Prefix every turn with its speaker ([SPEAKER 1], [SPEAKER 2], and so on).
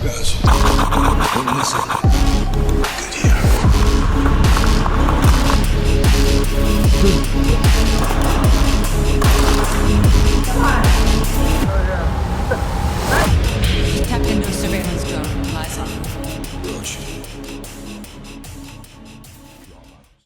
[SPEAKER 1] Gotcha. Don't miss it. Good here.
[SPEAKER 2] Tapped into a surveillance drone. Lies on.
[SPEAKER 1] Roach.